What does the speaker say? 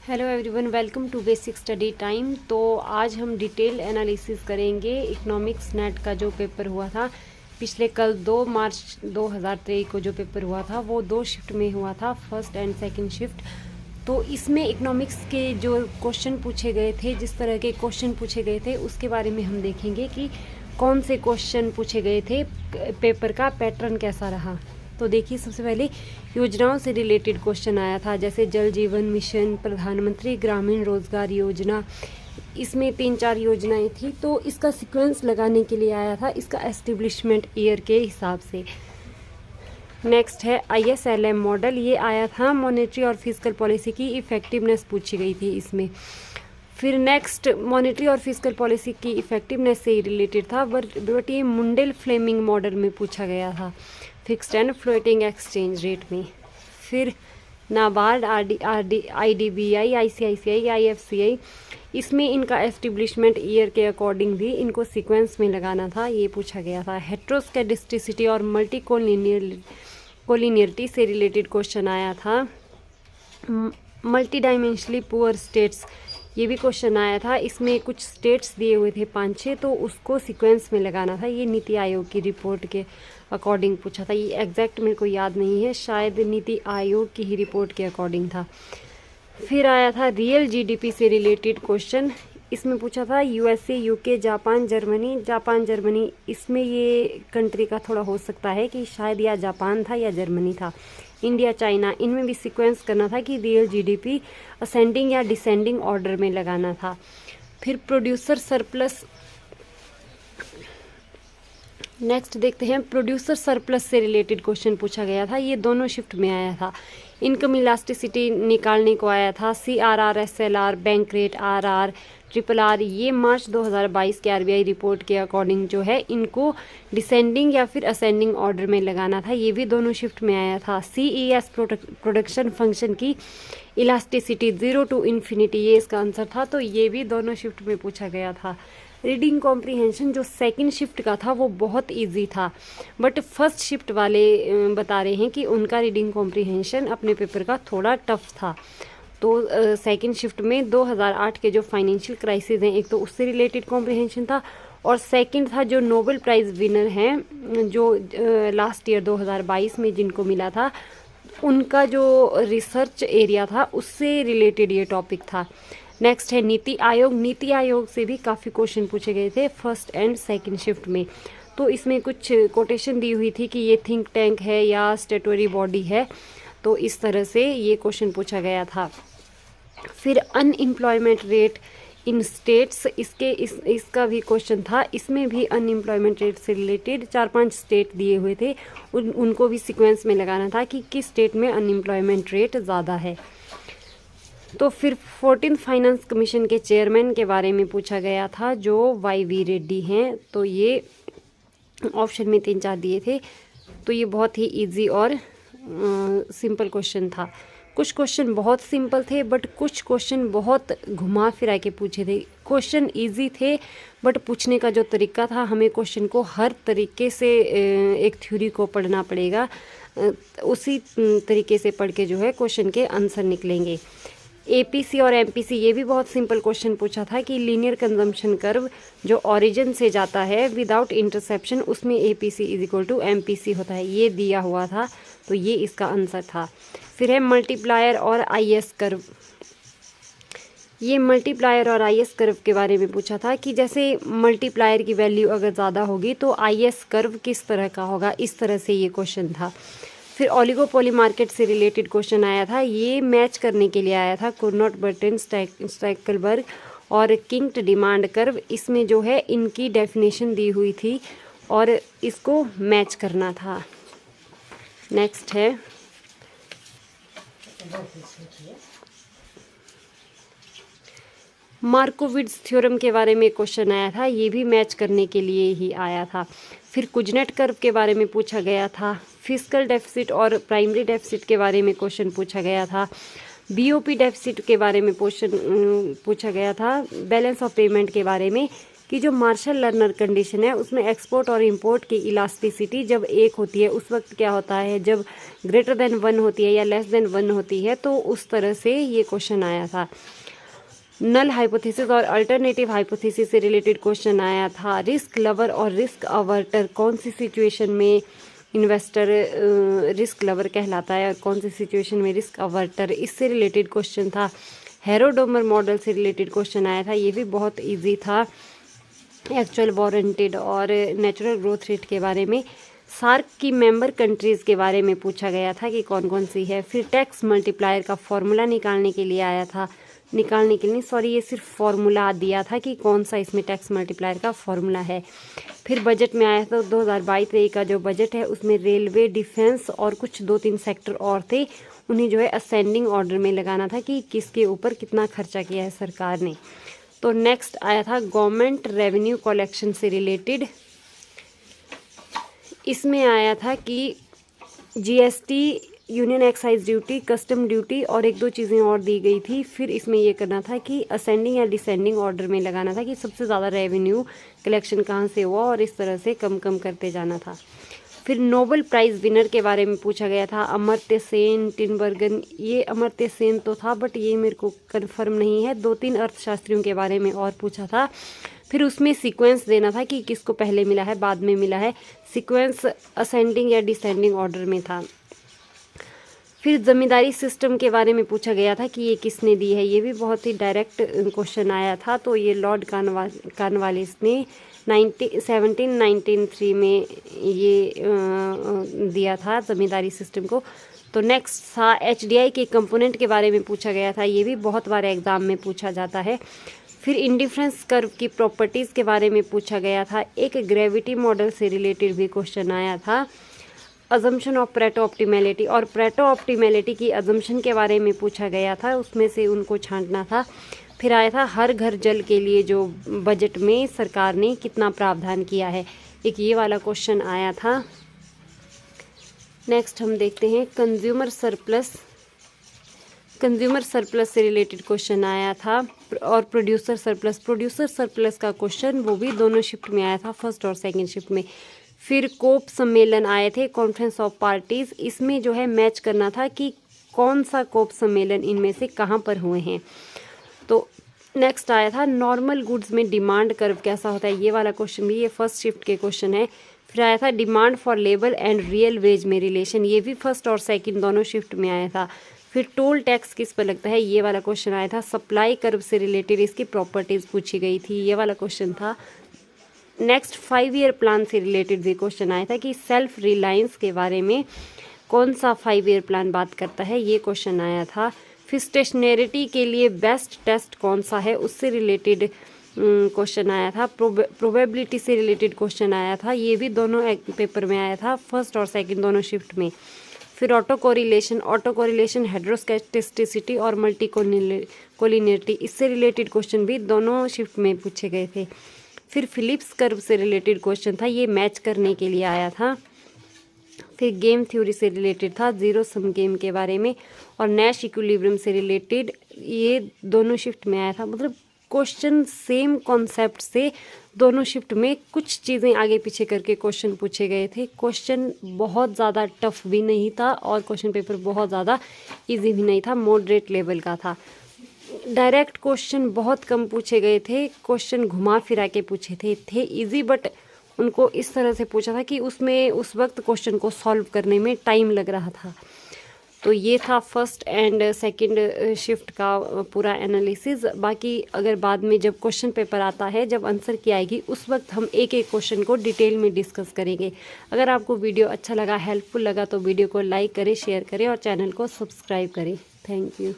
Hello everyone, welcome to basic study time. तो आज हम डिटेल एनालिसिस करेंगे इकोनॉमिक्स नेट का जो पेपर हुआ था पिछले कल 2 मार्च 2023 को जो पेपर हुआ था वो 2 शिफ्ट में हुआ था, फर्स्ट एंड सेकंड शिफ्ट। तो इसमें इकोनॉमिक्स के जो क्वेश्चन पूछे गए थे, जिस तरह के क्वेश्चन पूछे गए थे उसके बारे में हम देखेंगे कि कौन से क्वेश्चन पूछे गए थे, पेपर का पैटर्न कैसा रहा। तो देखिए, सबसे पहले योजनाओं से रिलेटेड क्वेश्चन आया था, जैसे जल जीवन मिशन, प्रधानमंत्री ग्रामीण रोजगार योजना। इसमें 3-4 योजनाएं थी, तो इसका सीक्वेंस लगाने के लिए आया था, इसका एस्टेब्लिशमेंट ईयर के हिसाब से। नेक्स्ट है ISLM मॉडल, ये आया था, मॉनेटरी और फिजिकल पॉलिसी की इफेक्टिवनेस पूछी गई थी इसमें। फिर नेक्स्ट मॉनेटरी और फिजिकल पॉलिसी की इफेक्टिवनेस से ही रिलेटेड था, बट ये मुंडेल फ्लेमिंग मॉडल में पूछा गया था, fixed and floating exchange rate में। फिर नाबार्ड, IDBI, ICICI, IFCI, इसमें इनका एस्टिब्लिशमेंट ईयर के अकॉर्डिंग भी इनको सीक्वेंस में लगाना था, ये पूछा गया था। हेट्रोस्केडिस्टिसिटी और मल्टी कोलिनियरिटी से रिलेटेड क्वेश्चन आया था। मल्टी डायमेंशनली पुअर स्टेट्स, ये भी क्वेश्चन आया था। इसमें कुछ स्टेट्स दिए हुए थे 5-6, तो उसको सीक्वेंस में लगाना था, ये नीति आयोग की रिपोर्ट के अकॉर्डिंग पूछा था। ये एग्जैक्ट मेरे को याद नहीं है, शायद नीति आयोग की ही रिपोर्ट के अकॉर्डिंग था। फिर आया था रियल GDP से रिलेटेड क्वेश्चन, इसमें पूछा था USA, UK, जापान, जर्मनी। इसमें ये कंट्री का थोड़ा हो सकता है कि शायद या जापान था या जर्मनी था। इंडिया, चाइना, इनमें भी सीक्वेंस करना था कि रियल GDP असेंडिंग या डिसेंडिंग ऑर्डर में लगाना था। फिर प्रोड्यूसर सरप्लस, नेक्स्ट देखते हैं, प्रोड्यूसर सरप्लस से रिलेटेड क्वेश्चन पूछा गया था, ये दोनों शिफ्ट में आया था। इनकम इलास्टिसिटी निकालने को आया था, CRR, SLR, bank rate, RR, RRR। ये मार्च 2022 के RBI रिपोर्ट के अकॉर्डिंग जो है इनको डिसेंडिंग या फिर असेंडिंग ऑर्डर में लगाना था, ये भी दोनों शिफ्ट में आया था। CES प्रोडक्शन फंक्शन की इलास्टिसिटी 0 to इन्फिनिटी, ये इसका आंसर था, तो ये भी दोनों शिफ्ट में पूछा गया था। रीडिंग कॉम्प्रीहेंशन जो सेकंड शिफ्ट का था वो बहुत इजी था, बट फर्स्ट शिफ्ट वाले बता रहे हैं कि उनका रीडिंग कॉम्प्रीहेंशन अपने पेपर का थोड़ा टफ था। तो सेकंड शिफ्ट में 2008 के जो फाइनेंशियल क्राइसिस हैं, एक तो उससे रिलेटेड कॉम्प्रीहेंशन था, और सेकंड था जो नोबेल प्राइज़ विनर हैं जो लास्ट ईयर 2022 में जिनको मिला था, उनका जो रिसर्च एरिया था उससे रिलेटेड ये टॉपिक था। नेक्स्ट है नीति आयोग से भी काफ़ी क्वेश्चन पूछे गए थे फर्स्ट एंड सेकंड शिफ्ट में। तो इसमें कुछ कोटेशन दी हुई थी कि ये थिंक टैंक है या स्टेटरी बॉडी है, तो इस तरह से ये क्वेश्चन पूछा गया था। फिर अनएम्प्लॉयमेंट रेट इन स्टेट्स, इसका भी क्वेश्चन था, इसमें भी अनएम्प्लॉयमेंट रेट से रिलेटेड 4-5 स्टेट दिए हुए थे, उनको भी सीक्वेंस में लगाना था कि किस स्टेट में अनएम्प्लॉयमेंट रेट ज़्यादा है। तो फिर 14th फाइनेंस कमीशन के चेयरमैन के बारे में पूछा गया था, जो YV रेड्डी हैं, तो ये ऑप्शन में 3-4 दिए थे, तो ये बहुत ही इजी और सिंपल क्वेश्चन था। कुछ क्वेश्चन बहुत सिंपल थे, बट कुछ क्वेश्चन बहुत घुमा फिरा के पूछे थे। क्वेश्चन इजी थे, बट पूछने का जो तरीका था, हमें क्वेश्चन को हर तरीके से एक थ्योरी को पढ़ना पड़ेगा, उसी तरीके से पढ़ के जो है क्वेश्चन के आंसर निकलेंगे। APC और MPC, ये भी बहुत सिंपल क्वेश्चन पूछा था कि लीनियर कंजम्पशन कर्व जो ओरिजिन से जाता है विदाउट इंटरसेप्शन, उसमें APC = MPC होता है, ये दिया हुआ था, तो ये इसका आंसर था। फिर है मल्टीप्लायर और IS कर्व, ये मल्टीप्लायर और IS कर्व के बारे में पूछा था कि जैसे मल्टीप्लायर की वैल्यू अगर ज़्यादा होगी तो IS कर्व किस तरह का होगा, इस तरह से ये क्वेश्चन था। फिर ओलिगोपोली मार्केट से रिलेटेड क्वेश्चन आया था, ये मैच करने के लिए आया था, कुर्नोट, बर्टन, स्टैकलबर्ग और किंग्ट डिमांड कर्व, इसमें जो है इनकी डेफिनेशन दी हुई थी और इसको मैच करना था। नेक्स्ट है मार्कोविट्ज़ थ्योरम के बारे में क्वेश्चन आया था, ये भी मैच करने के लिए ही आया था। फिर कुजनेट कर्व के बारे में पूछा गया था। फिस्कल डेफिसिट और प्राइमरी डेफिसिट के बारे में क्वेश्चन पूछा गया था। BOP डेफिसिट के बारे में क्वेश्चन पूछा गया था। बैलेंस ऑफ पेमेंट के बारे में कि जो मार्शल लर्नर कंडीशन है उसमें एक्सपोर्ट और इंपोर्ट की इलास्टिसिटी जब 1 होती है उस वक्त क्या होता है, जब ग्रेटर देन 1 होती है या लेस देन 1 होती है, तो उस तरह से ये क्वेश्चन आया था। नल हाइपोथेसिस और अल्टरनेटिव हाइपोथेसिस से रिलेटेड क्वेश्चन आया था। रिस्क लवर और रिस्क अवर्टर कौन सी सिचुएशन में इन्वेस्टर रिस्क लवर कहलाता है और कौन सी सिचुएशन में रिस्क अवर्टर, इससे रिलेटेड क्वेश्चन था। हेरोडोमर मॉडल से रिलेटेड क्वेश्चन आया था, ये भी बहुत इजी था। एक्चुअल वारंटेड और नेचुरल ग्रोथ रेट के बारे में। सार्क की मेंबर कंट्रीज़ के बारे में पूछा गया था कि कौन कौन सी है। फिर टैक्स मल्टीप्लायर का फॉर्मूला निकालने के लिए आया था, ये सिर्फ फॉर्मूला दिया था कि कौन सा इसमें टैक्स मल्टीप्लायर का फॉर्मूला है। फिर बजट में आया था 2022-23 का जो बजट है उसमें रेलवे, डिफेंस और कुछ 2-3 सेक्टर और थे, उन्हें जो है असेंडिंग ऑर्डर में लगाना था कि किसके ऊपर कितना खर्चा किया है सरकार ने। तो नेक्स्ट आया था गवर्नमेंट रेवेन्यू कलेक्शन से रिलेटेड। इसमें आया था कि GST, union excise duty, custom duty और 1-2 चीज़ें और दी गई थी। फिर इसमें ये करना था कि असेंडिंग या डिसेंडिंग ऑर्डर में लगाना था कि सबसे ज़्यादा रेवेन्यू कलेक्शन कहाँ से हुआ और इस तरह से कम कम करते जाना था। फिर नोबेल प्राइज़ विनर के बारे में पूछा गया था। अमर्त्य सेन, टिनबर्गन, ये अमर्त्य सेन तो था बट ये मेरे को कन्फर्म नहीं है। 2-3 अर्थशास्त्रियों के बारे में और पूछा था। फिर उसमें सीक्वेंस देना था कि किसको पहले मिला है, बाद में मिला है। सीक्वेंस असेंडिंग या डिसेंडिंग ऑर्डर में था। फिर जमींदारी सिस्टम के बारे में पूछा गया था कि ये किसने दी है, ये भी बहुत ही डायरेक्ट क्वेश्चन आया था। तो ये लॉर्ड कॉर्नवालिस ने 1793 में ये दिया था ज़मींदारी सिस्टम को। तो नेक्स्ट था HDI के कंपोनेंट के बारे में पूछा गया था, ये भी बहुत बार एग्ज़ाम में पूछा जाता है। फिर इंडिफरेंस कर्व की प्रॉपर्टीज़ के बारे में पूछा गया था। एक ग्रेविटी मॉडल से रिलेटेड भी क्वेश्चन आया था। अजम्पशन ऑफ प्रेटो ऑप्टिमेलिटी और प्रेटो ऑप्टिमेलिटी की अजम्पशन के बारे में पूछा गया था, उसमें से उनको छांटना था। फिर आया था हर घर जल के लिए जो बजट में सरकार ने कितना प्रावधान किया है, एक ये वाला क्वेश्चन आया था। नेक्स्ट हम देखते हैं कंज्यूमर सरप्लस से रिलेटेड क्वेश्चन आया था और प्रोड्यूसर सरप्लस का क्वेश्चन वो भी दोनों शिफ्ट में आया था, फर्स्ट और सेकंड शिफ्ट में। फिर कोप सम्मेलन आए थे, कॉन्फ्रेंस ऑफ पार्टीज़, इसमें जो है मैच करना था कि कौन सा कोप सम्मेलन इनमें से कहाँ पर हुए हैं। तो नेक्स्ट आया था नॉर्मल गुड्स में डिमांड कर्व कैसा होता है, ये वाला क्वेश्चन भी ये फर्स्ट शिफ्ट के क्वेश्चन है। फिर आया था demand for labour and real veg में रिलेशन, ये भी फर्स्ट और सेकंड दोनों शिफ्ट में आया था। फिर टोल टैक्स किस पर लगता है, ये वाला क्वेश्चन आया था। सप्लाई कर्व से रिलेटेड इसकी प्रॉपर्टीज़ पूछी गई थी, ये वाला क्वेश्चन था। नेक्स्ट 5 ईयर प्लान से रिलेटेड भी क्वेश्चन आया था कि सेल्फ रिलायंस के बारे में कौन सा 5 ईयर प्लान बात करता है, ये क्वेश्चन आया था। फिर स्टेशनरिटी के लिए बेस्ट टेस्ट कौन सा है, उससे रिलेटेड क्वेश्चन आया था। प्रोबेबिलिटी से रिलेटेड क्वेश्चन आया था, ये भी दोनों पेपर में आया था, फर्स्ट और सेकंड दोनों शिफ्ट में। फिर ऑटो कोरिलेशन हेड्रोस्केटिस्टिसिटी और मल्टी कोलिनियरिटी, इससे रिलेटेड क्वेश्चन भी दोनों शिफ्ट में पूछे गए थे। फिर फिलिप्स कर्व से रिलेटेड क्वेश्चन था, ये मैच करने के लिए आया था। फिर गेम थ्योरी से रिलेटेड था, जीरो सम गेम के बारे में। और नैश इक्विलिब्रियम से रिलेटेड ये दोनों शिफ्ट में आया था। मतलब क्वेश्चन सेम कॉन्सेप्ट से दोनों शिफ्ट में कुछ चीज़ें आगे पीछे करके क्वेश्चन पूछे गए थे। क्वेश्चन बहुत ज़्यादा टफ भी नहीं था और क्वेश्चन पेपर बहुत ज़्यादा इजी भी नहीं था, मॉडरेट लेवल का था। डायरेक्ट क्वेश्चन बहुत कम पूछे गए थे, क्वेश्चन घुमा फिरा के पूछे थे इजी, बट उनको इस तरह से पूछा था कि उसमें उस वक्त क्वेश्चन को सॉल्व करने में टाइम लग रहा था। तो ये था फर्स्ट एंड सेकंड शिफ्ट का पूरा एनालिसिस। बाकी अगर बाद में जब क्वेश्चन पेपर आता है, जब आंसर की आएगी, उस वक्त हम एक एक क्वेश्चन को डिटेल में डिस्कस करेंगे। अगर आपको वीडियो अच्छा लगा, हेल्पफुल लगा, तो वीडियो को लाइक करें, शेयर करें और चैनल को सब्सक्राइब करें। Thank you.